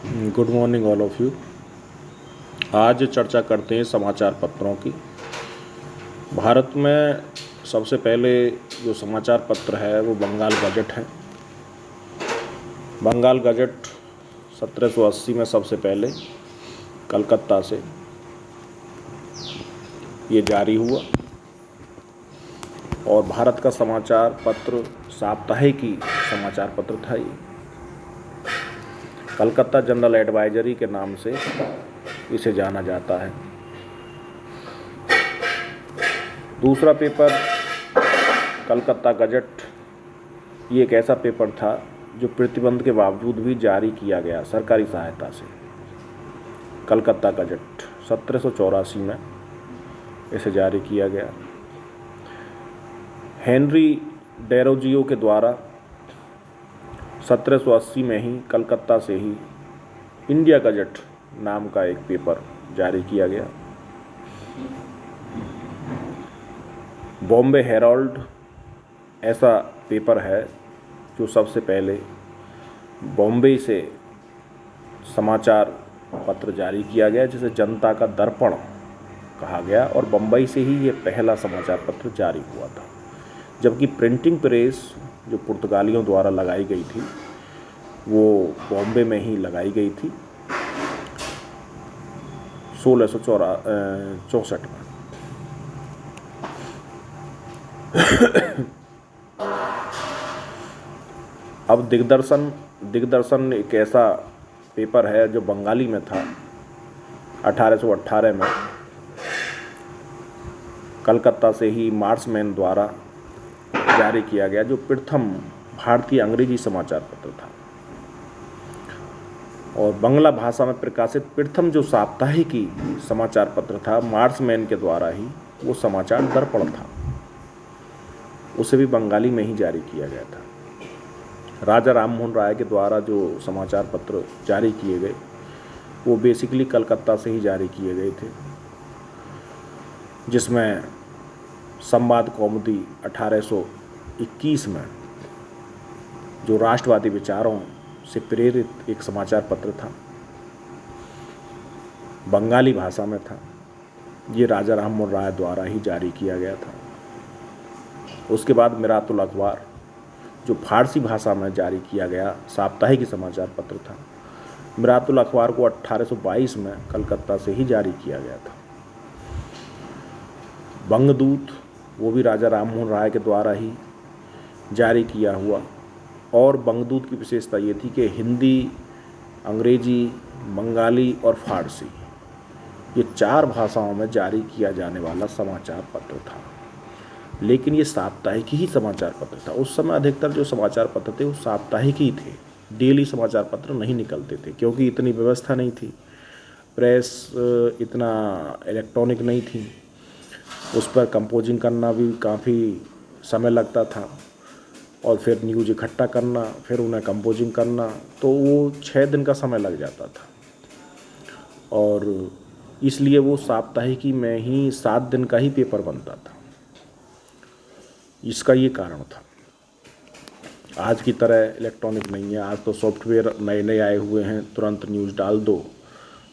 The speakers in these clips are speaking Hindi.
Good morning all of you. आज चर्चा करते हैं समाचार पत्रों की। भारत में सबसे पहले जो समाचार पत्र है वो बंगाल गजट है। बंगाल गजट 1780 में सबसे पहले कलकत्ता से ये जारी हुआ और भारत का समाचार पत्र साप्ताहिकी समाचार पत्र था। ये कलकत्ता जनरल एडवाइजरी के नाम से इसे जाना जाता है। दूसरा पेपर कलकत्ता गजट, ये एक ऐसा पेपर था जो प्रतिबंध के बावजूद भी जारी किया गया सरकारी सहायता से। कलकत्ता गजट 1784 में इसे जारी किया गया। हेनरी डेरोजियो के द्वारा 1780 में ही कलकत्ता से ही इंडिया गजट नाम का एक पेपर जारी किया गया। बॉम्बे हेराल्ड ऐसा पेपर है जो सबसे पहले बॉम्बे से समाचार पत्र जारी किया गया, जिसे जनता का दर्पण कहा गया, और बम्बई से ही ये पहला समाचार पत्र जारी हुआ था। जबकि प्रिंटिंग प्रेस जो पुर्तगालियों द्वारा लगाई गई थी वो बॉम्बे में ही लगाई गई थी 1664 में। अब दिग्दर्शन एक ऐसा पेपर है जो बंगाली में था। 1818 में कलकत्ता से ही मार्समैन द्वारा जारी किया गया, जो प्रथम भारतीय अंग्रेजी समाचार पत्र था और बांग्ला भाषा में प्रकाशित प्रथम जो साप्ताहिकी समाचार पत्र था मार्समैन के द्वारा ही वो समाचार दर्पण था। उसे भी बंगाली में ही जारी किया गया था। राजा राममोहन राय के द्वारा जो समाचार पत्र जारी किए गए वो बेसिकली कलकत्ता से ही जारी किए गए थे, जिसमें संवाद कौमुदी 1821 में जो राष्ट्रवादी विचारों से प्रेरित एक समाचार पत्र था, बंगाली भाषा में था। ये राजा राममोहन राय द्वारा ही जारी किया गया था। उसके बाद मिरातुल अखबार जो फारसी भाषा में जारी किया गया साप्ताहिक समाचार पत्र था। मिरातुल अखबार को 1822 में कलकत्ता से ही जारी किया गया था। बंगदूत वो भी राजा राममोहन राय के द्वारा ही जारी किया हुआ, और बंगदूत की विशेषता ये थी कि हिंदी, अंग्रेजी, बंगाली और फारसी ये 4 भाषाओं में जारी किया जाने वाला समाचार पत्र था। लेकिन ये साप्ताहिक ही समाचार पत्र था। उस समय अधिकतर जो समाचार पत्र थे वो साप्ताहिक ही थे, डेली समाचार पत्र नहीं निकलते थे, क्योंकि इतनी व्यवस्था नहीं थी, प्रेस इतना इलेक्ट्रॉनिक नहीं थी, उस पर कंपोजिंग करना भी काफ़ी समय लगता था, और फिर न्यूज़ इकट्ठा करना, फिर उन्हें कंपोजिंग करना, तो वो 6 दिन का समय लग जाता था। और इसलिए वो साप्ताहिकी में ही 7 दिन का ही पेपर बनता था। इसका ये कारण था। आज की तरह इलेक्ट्रॉनिक नहीं है। आज तो सॉफ्टवेयर नए नए आए हुए हैं, तुरंत न्यूज़ डाल दो,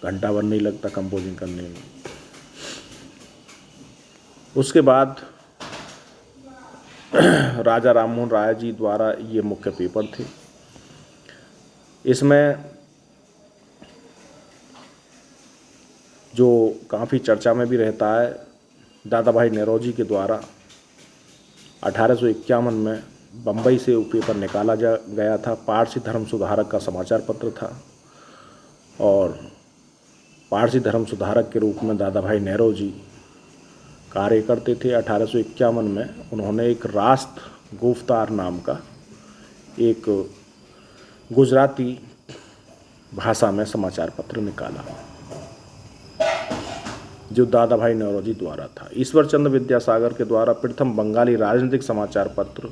घंटा भर नहीं लगता कंपोजिंग करने में। उसके बाद राजा राममोहन राय जी द्वारा ये मुख्य पेपर थे। इसमें जो काफ़ी चर्चा में भी रहता है, दादा भाई नेरोजी के द्वारा 1851 में बम्बई से वो पेपर निकाला गया था। पारसी धर्म सुधारक का समाचार पत्र था, और पारसी धर्म सुधारक के रूप में दादा भाई नेरोजी कार्य करते थे। 1851 में उन्होंने एक रास्त गुफ्तार नाम का एक गुजराती भाषा में समाचार पत्र निकाला, जो दादा भाई नेरोजी द्वारा था। ईश्वर चंद्र विद्यासागर के द्वारा प्रथम बंगाली राजनीतिक समाचार पत्र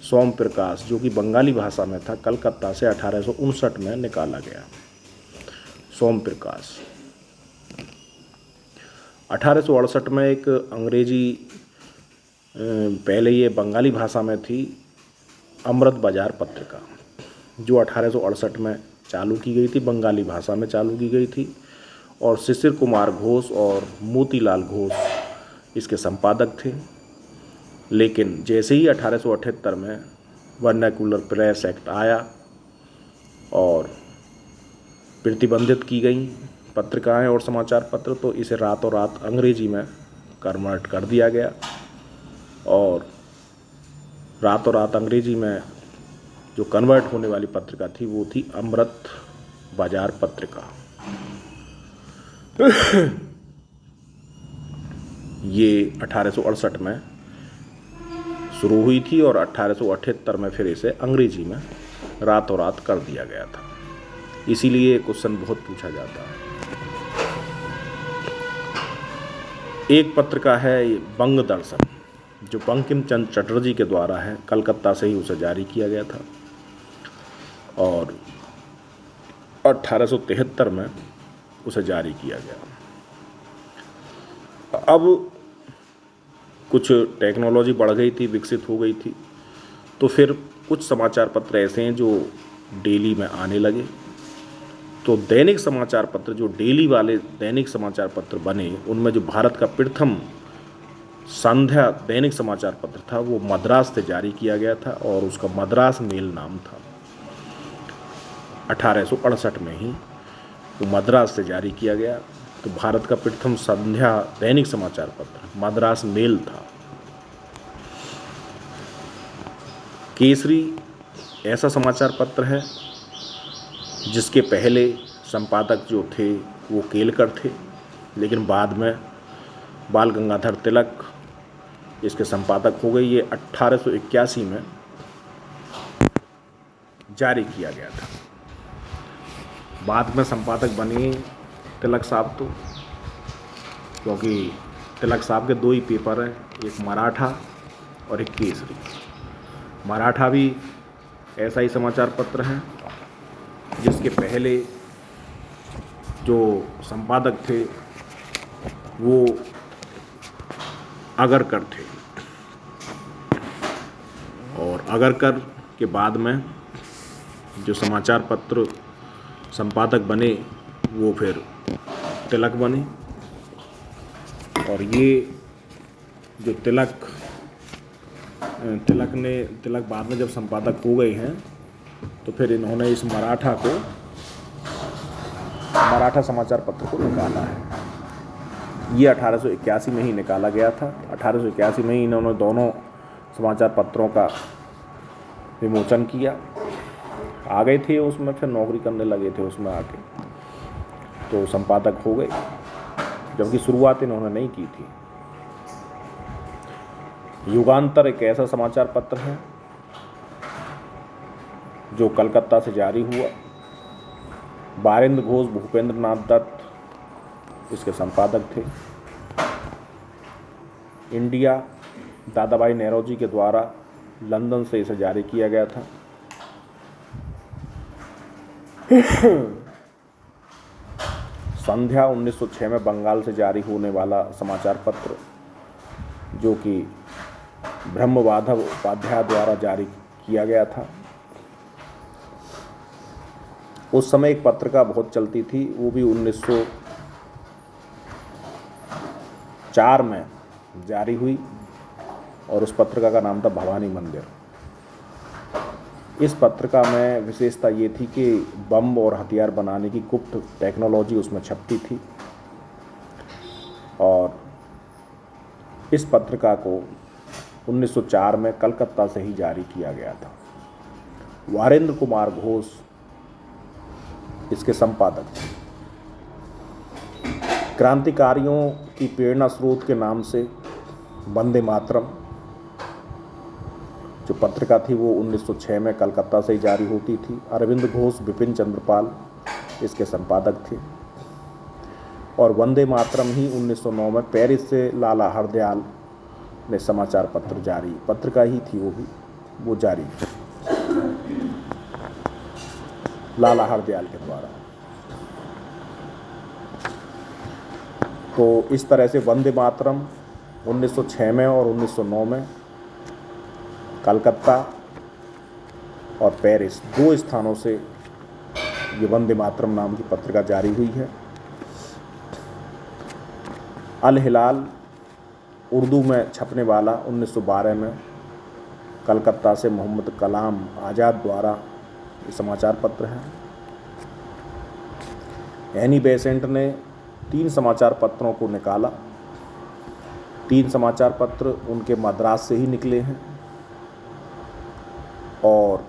सोम प्रकाश, जो कि बंगाली भाषा में था, कलकत्ता से 1859 में निकाला गया। सोम प्रकाश 1868 में एक अंग्रेजी, पहले ये बंगाली भाषा में थी, अमृत बाजार पत्रिका, जो 1868 में चालू की गई थी, बंगाली भाषा में चालू की गई थी, और शिशिर कुमार घोष और मोतीलाल घोष इसके संपादक थे। लेकिन जैसे ही 1878 में वर्नाक्युलर प्रेस एक्ट आया और प्रतिबंधित की गई पत्रिकाएं और समाचार पत्र, तो इसे रातों रात अंग्रेजी में कन्वर्ट कर दिया गया और रातों रात अंग्रेजी में जो कन्वर्ट होने वाली पत्रिका थी वो थी अमृत बाजार पत्रिका। ये 1868 में शुरू हुई थी और 1878 में फिर इसे अंग्रेजी में रातों रात कर दिया गया था। इसीलिए क्वेश्चन बहुत पूछा जाता है। एक पत्रिका है बंग दर्शन, जो बंकिम चंद्र चटर्जी के द्वारा है, कलकत्ता से ही उसे जारी किया गया था और 1873 में उसे जारी किया गया। अब कुछ टेक्नोलॉजी बढ़ गई थी, विकसित हो गई थी, तो फिर कुछ समाचार पत्र ऐसे हैं जो डेली में आने लगे। तो दैनिक समाचार पत्र, जो डेली वाले दैनिक समाचार पत्र बने, उनमें जो भारत का प्रथम संध्या दैनिक समाचार पत्र था वो मद्रास से जारी किया गया था और उसका मद्रास मेल नाम था। 1868 में ही वो मद्रास से जारी किया गया। तो भारत का प्रथम संध्या दैनिक समाचार पत्र मद्रास मेल था। केसरी ऐसा समाचार पत्र है जिसके पहले संपादक जो थे वो केलकर थे, लेकिन बाद में बाल गंगाधर तिलक इसके संपादक हो गए। ये 1881 में जारी किया गया था। बाद में संपादक बने तिलक साहब, तो क्योंकि तिलक साहब के 2 ही पेपर हैं, एक मराठा और एक केसरी। मराठा भी ऐसा ही समाचार पत्र है जिसके पहले जो संपादक थे वो अगरकर थे और अगरकर के बाद में जो समाचार पत्र संपादक बने वो फिर तिलक बने। और ये जो तिलक बाद में जब संपादक हो गए हैं तो फिर इन्होंने इस मराठा समाचार पत्र को निकाला है। ये 1881 में ही निकाला गया था। 1881 में ही इन्होंने दोनों समाचार पत्रों का विमोचन किया। आ गए थे उसमें, फिर नौकरी करने लगे थे उसमें आके, तो संपादक हो गए, जबकि शुरुआत इन्होंने नहीं की थी। युगांतर एक ऐसा समाचार पत्र है जो कलकत्ता से जारी हुआ। बारिंद्र घोष भूपेंद्र नाथ दत्त इसके संपादक थे। इंडिया दादाभाई नौरोजी के द्वारा लंदन से इसे जारी किया गया था। संध्या 1906 में बंगाल से जारी होने वाला समाचार पत्र, जो कि ब्रह्मवाधव उपाध्याय द्वारा जारी किया गया था। उस समय एक पत्रिका बहुत चलती थी, वो भी 1904 में जारी हुई और उस पत्रिका का नाम था भवानी मंदिर। इस पत्रिका में विशेषता ये थी कि बम और हथियार बनाने की गुप्त टेक्नोलॉजी उसमें छपती थी और इस पत्रिका को 1904 में कलकत्ता से ही जारी किया गया था। वारेंद्र कुमार घोष इसके संपादक थे। क्रांतिकारियों की प्रेरणा स्रोत के नाम से वंदे मातरम जो पत्रिका थी वो 1906 में कलकत्ता से ही जारी होती थी। अरविंद घोष बिपिन चंद्रपाल इसके संपादक थे और वंदे मातरम ही 1909 में पेरिस से लाला हरदयाल ने समाचार पत्र जारी, पत्रिका ही थी वो जारी लाला हरदयाल के द्वारा। तो इस तरह से वंदे मातरम 1906 में और 1909 में कलकत्ता और पेरिस 2 स्थानों से ये वंदे मातरम नाम की पत्रिका जारी हुई है। अल हिलाल उर्दू में छपने वाला 1912 में कलकत्ता से मोहम्मद कलाम आज़ाद द्वारा ये समाचार पत्र है। एनी बेसेंट ने 3 समाचार पत्रों को निकाला। 3 समाचार पत्र उनके मद्रास से ही निकले हैं और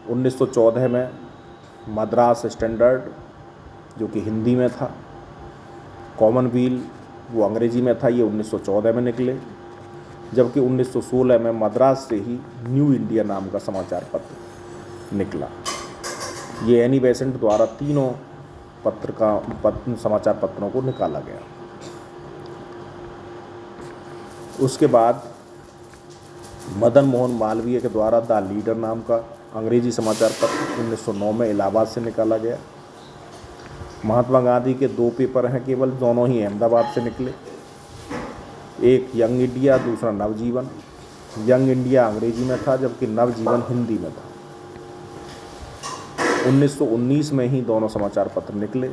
1914 में मद्रास स्टैंडर्ड जो कि हिंदी में था, कॉमनवील वो अंग्रेजी में था, ये 1914 में निकले, जबकि 1916 में मद्रास से ही न्यू इंडिया नाम का समाचार पत्र निकला। ये एनी बेसेंट द्वारा तीनों समाचार पत्रों को निकाला गया। उसके बाद मदन मोहन मालवीय के द्वारा द लीडर नाम का अंग्रेजी समाचार पत्र 1909 में इलाहाबाद से निकाला गया। महात्मा गांधी के 2 पेपर हैं केवल, दोनों ही अहमदाबाद से निकले। एक यंग इंडिया, दूसरा नवजीवन। यंग इंडिया अंग्रेजी में था जबकि नवजीवन हिंदी में था। 1919 में ही दोनों समाचार पत्र निकले।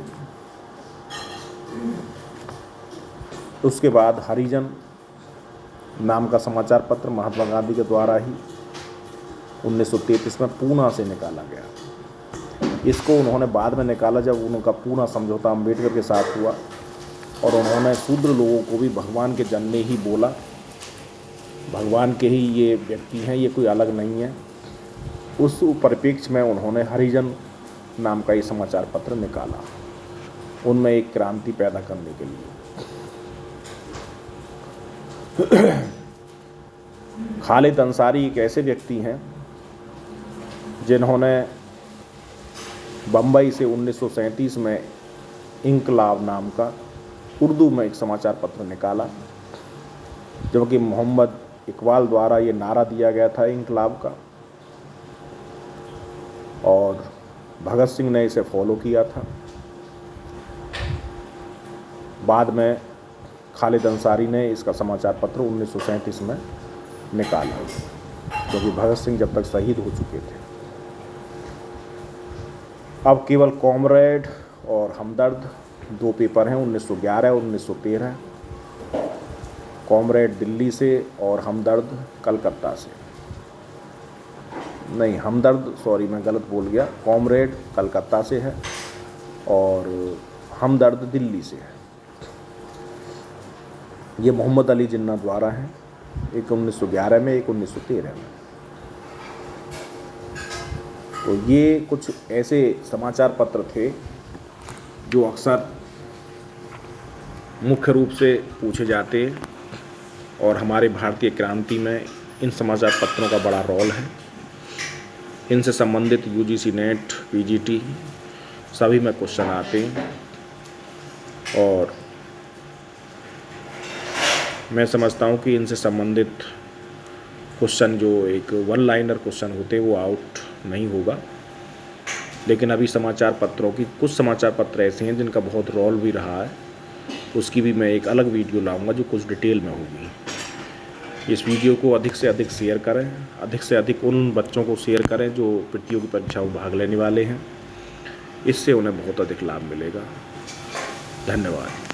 उसके बाद हरिजन नाम का समाचार पत्र महात्मा गांधी के द्वारा ही 1933 में पूना से निकाला गया। इसको उन्होंने बाद में निकाला जब उनका पूना समझौता अम्बेडकर के साथ हुआ और उन्होंने शूद्र लोगों को भी भगवान के जन्मे ही बोला, भगवान के ही ये व्यक्ति हैं, ये कोई अलग नहीं है। उस परिप्रेक्ष्य में उन्होंने हरिजन नाम का ये समाचार पत्र निकाला, उनमें एक क्रांति पैदा करने के लिए। खालिद अंसारी एक ऐसे व्यक्ति हैं जिन्होंने बम्बई से 1937 में इंकलाब नाम का उर्दू में एक समाचार पत्र निकाला, जबकि मोहम्मद इकबाल द्वारा ये नारा दिया गया था इंकलाब का और भगत सिंह ने इसे फॉलो किया था। बाद में खालिद अंसारी ने इसका समाचार पत्र 1937 में निकाला, क्योंकि भगत सिंह जब तक शहीद हो चुके थे। अब केवल कॉमरेड और हमदर्द 2 पेपर हैं 1911 और 1913। कॉमरेड दिल्ली से और हमदर्द कलकत्ता से, नहीं हमदर्द, सॉरी मैं गलत बोल गया, कॉमरेड कलकत्ता से है और हमदर्द दिल्ली से है। ये मोहम्मद अली जिन्ना द्वारा है, एक 1911 में, एक 1913 में। तो ये कुछ ऐसे समाचार पत्र थे जो अक्सर मुख्य रूप से पूछे जाते और हमारे भारतीय क्रांति में इन समाचार पत्रों का बड़ा रोल है। इनसे संबंधित यूजीसी नेट, पीजीटी सभी में क्वेश्चन आते हैं और मैं समझता हूँ कि इनसे संबंधित क्वेश्चन जो एक 1 लाइनर क्वेश्चन होते वो आउट नहीं होगा। लेकिन अभी समाचार पत्रों की कुछ समाचार पत्र ऐसे हैं जिनका बहुत रोल भी रहा है, उसकी भी मैं एक अलग वीडियो लाऊंगा जो कुछ डिटेल में होगी। इस वीडियो को अधिक से अधिक शेयर करें, अधिक से अधिक उन बच्चों को शेयर करें जो प्रतियोगी परीक्षाओं में भाग लेने वाले हैं, इससे उन्हें बहुत अधिक लाभ मिलेगा। धन्यवाद।